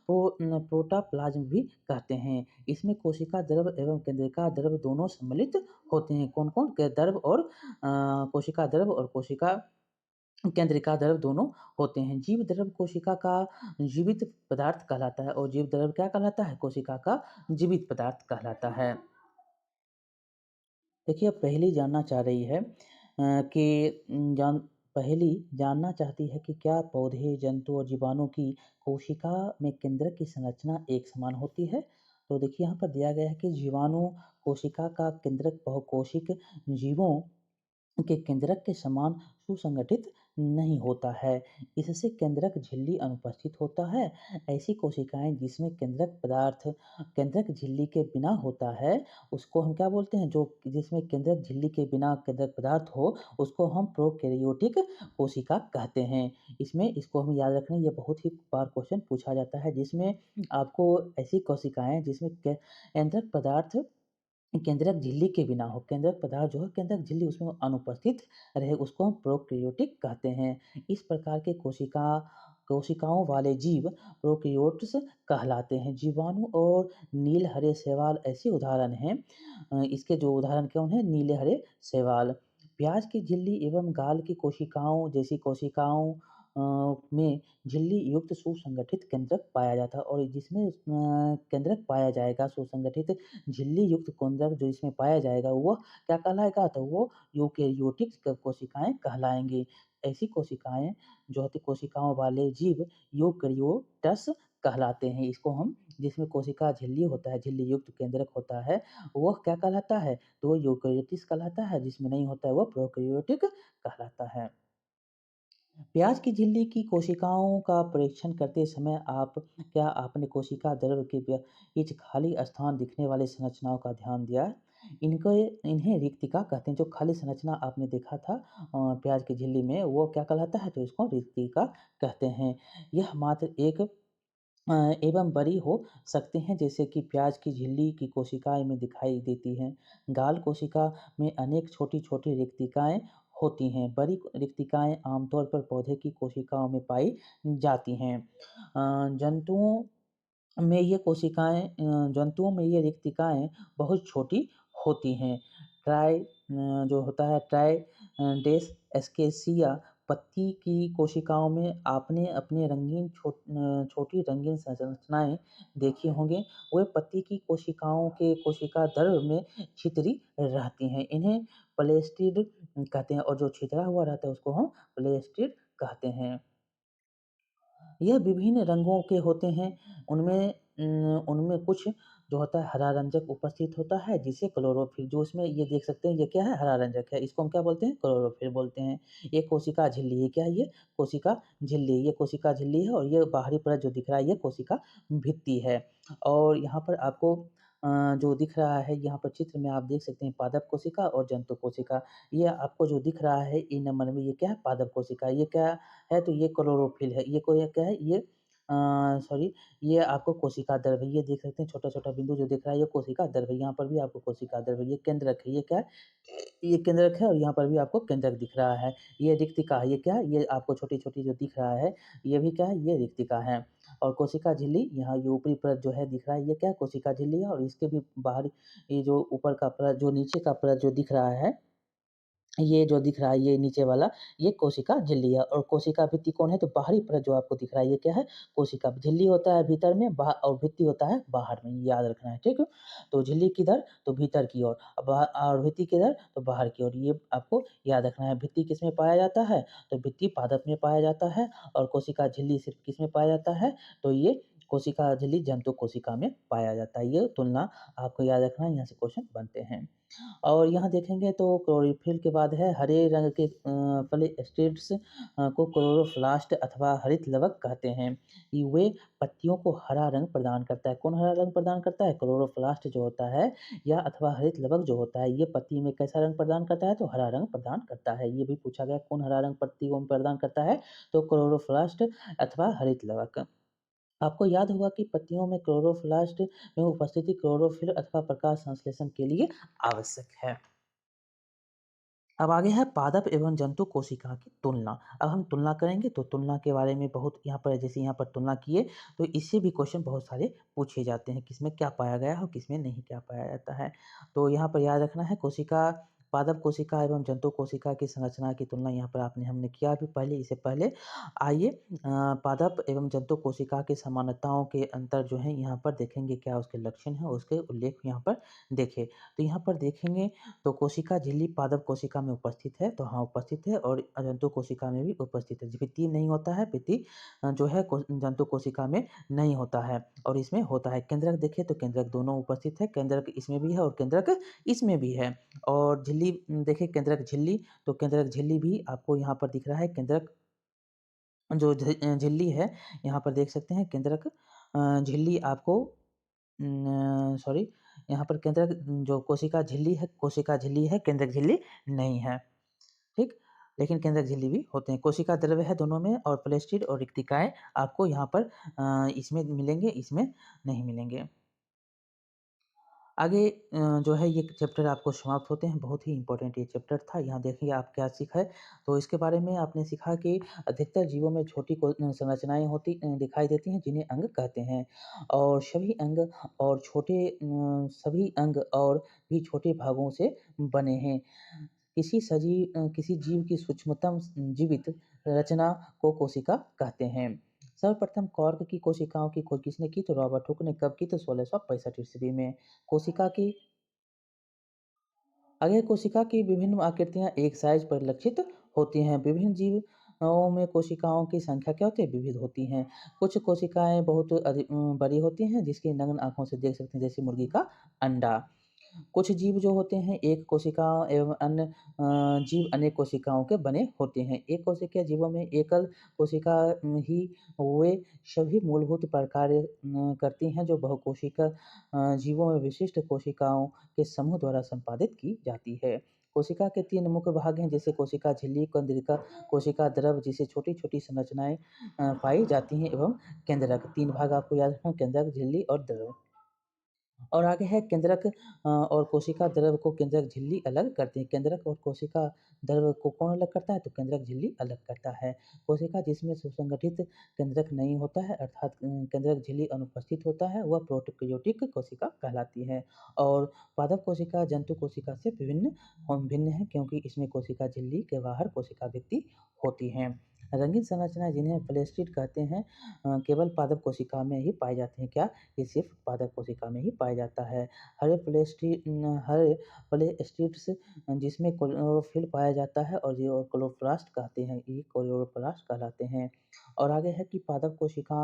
प्रोटोप्लाज्म भी कहते हैं। इसमें कोशिका द्रव्य एवं केंद्रिका द्रव्य दोनों सम्मिलित होते हैं। कौन-कौन? के द्रव्य और कोशिका द्रव्य और कोशिका केंद्रिका द्रव्य दोनों होते हैं। जीव द्रव्य कोशिका का जीवित पदार्थ कहलाता है और जीव द्रव्य क्या कहलाता है? कोशिका का जीवित पदार्थ कहलाता है। देखिए, अब पहेली जानना चाह रही है कि पहेली जानना चाहती है कि क्या पौधे, जंतु और जीवाणु की कोशिका में केंद्रक की संरचना एक समान होती है? तो देखिए यहाँ पर दिया गया है कि जीवाणु कोशिका का केंद्रक बहुकोशिक जीवों के केंद्रक के समान सुसंगठित नहीं होता है। इससे केंद्रक झिल्ली अनुपस्थित होता है। ऐसी कोशिकाएं जिसमें केंद्रक झिल्ली के बिना होता है उसको हम क्या बोलते हैं? जो जिसमें केंद्रक झिल्ली के बिना केंद्रक पदार्थ हो उसको हम प्रोकैरियोटिक कोशिका कहते हैं। इसको हम याद रखना, ये बहुत ही बार क्वेश्चन पूछा जाता है जिसमें आपको ऐसी कोशिकाएं जिसमें केंद्रक पदार्थ केंद्रक झिल्ली के बिना हो, केंद्रक पदार्थ जो है केंद्रक झिल्ली उसमें अनुपस्थित रहे उसको हम प्रोकैरियोटिक कहते हैं। इस प्रकार के कोशिकाओं वाले जीव प्रोकैरियोट्स कहलाते हैं। जीवाणु और नील हरे शैवाल ऐसे उदाहरण हैं। इसके जो उदाहरण कौन है? नीले हरे शैवाल। प्याज की झिल्ली एवं गाल की कोशिकाओं जैसी कोशिकाओं में झिल्ली युक्त सुसंगठित केंद्रक पाया जाता है और जिसमें केंद्रक पाया जाएगा सुसंगठित झिल्ली युक्त केंद्रक जो इसमें पाया जाएगा वो क्या कहलाएगा? तो वो यूकेरियोटिक कोशिकाएं कहलाएंगी। ऐसी कोशिकाएं जो होती कोशिकाओं वाले जीव यूकेरियोट्स कहलाते हैं। इसको हम जिसमें कोशिका झिल्ली होता है, झिल्ली युक्त केंद्रक होता है, वो क्या कहलाता है? तो वो यूकेरियोटिस कहलाता है। जिसमें नहीं होता है वो प्रोकैरियोटिक कहलाता है। प्याज की झिल्ली की कोशिकाओं का परीक्षण करते समय क्या आपने कोशिका द्रव्य के बीच खाली स्थान दिखने वाली संरचनाओं का ध्यान दिया? इन्हें रिक्तिका कहते हैं। जो खाली संरचना आपने देखा था प्याज की झिल्ली में वो क्या कहलाता है? तो इसको रिक्तिका कहते हैं। यह मात्र एक एवं बड़ी हो सकते हैं जैसे कि प्याज की झिल्ली की कोशिकाएं में दिखाई देती हैं। गाल कोशिका में अनेक छोटी-छोटी रिक्तिकाएं होती हैं। बड़ी रिक्तिकाएं आमतौर पर पौधे की कोशिकाओं में पाई जाती हैं। जंतुओं में ये रिक्तिकाएं बहुत छोटी होती हैं। जो होता है ट्राइडेस एस्केसिया पत्ती की कोशिकाओं में आपने अपने छोटी रंगीन संरचनाएं देखी होंगी। वे पत्ती की कोशिकाओं के कोशिका द्रव्य में छितरी रहती हैं। इन्हें प्लेस्टिड कहते हैं और जो छितरा हुआ रहता है उसको हम प्लेस्टिड कहते हैं। यह विभिन्न रंगों के होते हैं। उनमें कुछ जो होता है हरा रंजक उपस्थित होता है जिसे क्लोरोफिल जो इसमें ये देख सकते हैं ये क्या है? हरा रंजक है। इसको हम क्या बोलते हैं? क्लोरोफिल बोलते हैं। ये कोशिका झिल्ली है। क्या है ये? कोशिका झिल्ली। ये कोशिका झिल्ली है और ये बाहरी परत जो दिख रहा है ये कोशिका भित्ति है। और यहाँ पर आपको जो दिख रहा है यहाँ पर चित्र में आप देख सकते हैं पादप कोशिका और जंतु कोशिका। ये आपको जो दिख रहा है ई नंबर में ये क्या है? पादप कोशिका। ये क्या है? तो ये क्लोरोफिल है। ये क्या है? सॉरी, ये आपको कोशिका द्रव्य है। ये देख सकते हैं छोटा-छोटा बिंदु जो दिख रहा है ये कोशिका द्रव्य है। यहाँ पर भी आपको कोशिका द्रव्य ये केंद्रक है। ये क्या है? ये केंद्रक है और यहाँ पर भी आपको केंद्रक दिख रहा है। ये रिक्तिका है। ये क्या है? ये आपको छोटी-छोटी जो दिख रहा है ये भी क्या है? ये रिक्तिका है। और कोशिका झिल्ली यहाँ ये ऊपरी परत जो है दिख रहा है ये क्या है? कोशिका झिल्ली है और इसके भी बाहरी ये जो ऊपर का परत जो नीचे का परत जो दिख रहा है ये जो दिख रहा है ये नीचे वाला ये कोशिका झिल्ली है और कोशिका भित्ति कौन है? तो बाहरी परत जो आपको दिख रहा है ये क्या है? कोशिका झिल्ली होता है भीतर में और भित्ति होता है बाहर में, याद रखना है, ठीक है? तो झिल्ली किधर? तो भीतर की ओर और भित्ति किधर? तो बाहर की ओर। ये आपको याद रखना है। भित्ति किसमें पाया जाता है? तो भित्ति पादप में पाया जाता है और कोशिका झिल्ली सिर्फ किसमें पाया जाता है? तो ये कोशिका झिल्ली जंतु कोशिका में पाया जाता है। ये तुलना आपको याद रखना है, यहाँ से क्वेश्चन बनते हैं। और यहाँ देखेंगे तो क्लोरोफिल के बाद है हरे रंग के प्लेस्टिड्स को क्लोरोप्लास्ट अथवा हरित लवक कहते हैं। वे पत्तियों को हरा रंग प्रदान करता है। कौन हरा रंग प्रदान करता है? क्लोरोप्लास्ट जो होता है या अथवा हरित लवक जो होता है ये पत्ती में कैसा रंग प्रदान करता है? तो हरा रंग प्रदान करता है। ये भी पूछा गया कौन हरा रंग पत्ती को प्रदान करता है? तो क्लोरोप्लास्ट अथवा हरित लवक। आपको याद होगा कि पत्तियों में क्लोरोप्लास्ट में उपस्थिति क्लोरोफिल अथवा प्रकाश संश्लेषण के लिए आवश्यक है। अब आगे है पादप एवं जंतु कोशिका की तुलना। अब हम तुलना करेंगे तो तुलना के बारे में बहुत यहाँ पर जैसे यहाँ पर तुलना किए तो इससे भी क्वेश्चन बहुत सारे पूछे जाते हैं, किसमें क्या पाया गया है और किसमें नहीं क्या पाया जाता है। तो यहाँ पर याद रखना है कोशिका पादप कोशिका एवं जंतु कोशिका की संरचना की तुलना यहाँ पर आपने हमने किया भी पहले। इससे पहले आइए पादप एवं जंतु कोशिका की समानताओं के अंतर जो है यहाँ पर देखेंगे, क्या उसके लक्षण है उसके उल्लेख यहाँ पर देखें। तो यहाँ पर देखेंगे तो कोशिका झिल्ली पादप कोशिका में उपस्थित है, तो हाँ उपस्थित है, और जंतु कोशिका में भी उपस्थित है। भित्ति नहीं होता है, भित्ति जो है जंतु कोशिका में नहीं होता है और इसमें होता है। केंद्रक देखें तो केंद्रक दोनों उपस्थित है, केंद्रक इसमें भी है और केंद्रक इसमें भी है। और झिल्ली देखें केंद्रक झिल्ली, तो केंद्रक झिल्ली भी आपको यहाँ पर दिख रहा है। केंद्रक जो झिल्ली है यहाँ पर देख सकते हैं, केंद्रक झिल्ली आपको सॉरी, यहाँ पर केंद्रक जो कोशिका झिल्ली है, केंद्रक झिल्ली नहीं है, ठीक? लेकिन केंद्रक झिल्ली भी होते हैं। कोशिका द्रव्य है दोनों में और प्लेस्टिड और रिक्तिकाएँ आपको यहाँ पर इसमें मिलेंगे, इसमें नहीं मिलेंगे। आगे जो है ये चैप्टर आपको समाप्त होते हैं, बहुत ही इम्पोर्टेंट ये चैप्टर था। यहाँ देखिए आप क्या सीखा है, तो इसके बारे में आपने सीखा कि अधिकतर जीवों में छोटी संरचनाएँ दिखाई देती हैं जिन्हें अंग कहते हैं, और सभी अंग और सभी अंग और भी छोटे भागों से बने हैं। किसी जीव की सूक्ष्मतम जीवित रचना को कोशिका कहते हैं। सर्वप्रथम कॉर्क की कोशिकाओं की खोज किसने की? तो रॉबर्ट हुक ने कब की? तो 1665 ईस्वी में। कोशिका की अगर कोशिका की विभिन्न आकृतियाँ एक साइज परिलक्षित होती हैं। विभिन्न जीवों में कोशिकाओं की संख्या क्या होती है? विविध होती हैं। कुछ कोशिकाएँ बहुत बड़ी होती हैं जिसकी नग्न आँखों से देख सकते हैं, जैसे मुर्गी का अंडा। कुछ जीव जो होते हैं एक कोशिका एवं अन्य जीव अनेक कोशिकाओं के बने होते हैं। एक कोशिकीय जीवों में एकल कोशिका ही वे सभी मूलभूत प्रकार्य करती हैं जो बहुकोशिका जीवों में विशिष्ट कोशिकाओं के समूह द्वारा संपादित की जाती है। कोशिका के 3 मुख्य भाग हैं, जैसे कोशिका झिल्ली, कंदरिका, कोशिका द्रव जिसे छोटी-छोटी संरचनाएँ पाई जाती हैं, एवं केंद्रक। 3 भाग आपको याद रखना, केंद्रक, झिल्ली और द्रव। और आगे है केंद्रक और कोशिका द्रव को केंद्रक झिल्ली अलग करती है। केंद्रक और कोशिका द्रव को कौन अलग करता है? तो केंद्रक झिल्ली अलग करता है। कोशिका जिसमें सुसंगठित केंद्रक नहीं होता है, अर्थात केंद्रक झिल्ली अनुपस्थित होता है, वह प्रोकैरियोटिक कोशिका कहलाती है। और पादप कोशिका जंतु कोशिका से भिन्न है, क्योंकि इसमें कोशिका झिल्ली के बाहर कोशिका भित्ति होती है। रंगीन संरचना जिन्हें प्लेस्टिड कहते हैं केवल पादप कोशिका में ही पाए जाते हैं। क्या? ये सिर्फ पादप कोशिका में ही पाया जाता है। हरे प्लेस्टिड्स जिसमें क्लोरोफिल पाया जाता है और ये क्लोरोप्लास्ट कहते हैं, ये क्लोरोप्लास्ट कहलाते हैं। और आगे है कि पादप कोशिका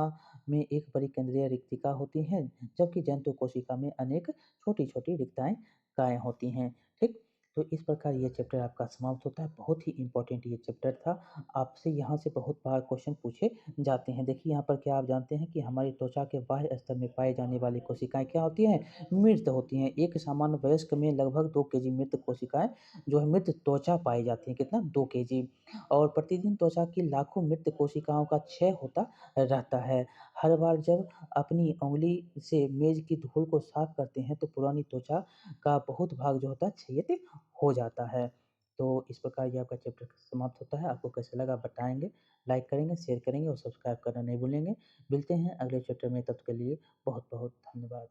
में एक बड़ी केंद्रीय रिक्तिका होती है, जबकि जंतु कोशिका में अनेक छोटी-छोटी रिक्तिकाएँ होती हैं, ठीक? तो इस प्रकार ये चैप्टर आपका समाप्त होता है। बहुत ही इम्पोर्टेंट ये चैप्टर था। आपसे यहाँ से बहुत बार क्वेश्चन पूछे जाते हैं। देखिए यहाँ पर क्या आप जानते हैं कि हमारी त्वचा के बाह्य स्तर में पाई जाने वाली कोशिकाएँ क्या होती हैं? मृत होती हैं। एक सामान्य वयस्क में लगभग 2 केजी मृत कोशिकाएँ जो है मृत त्वचा पाई जाती हैं। कितना? 2 केजी। और प्रतिदिन त्वचा की लाखों मृत कोशिकाओं का क्षय होता रहता है। हर बार जब अपनी उँगली से मेज़ की धूल को साफ करते हैं तो पुरानी त्वचा का बहुत भाग जो होता है क्षयित हो जाता है। तो इस प्रकार ये आपका चैप्टर समाप्त होता है। आपको कैसा लगा बताएँगे, लाइक करेंगे, शेयर करेंगे और सब्सक्राइब करना नहीं भूलेंगे। मिलते हैं अगले चैप्टर में, तब तक के लिए बहुत-बहुत धन्यवाद।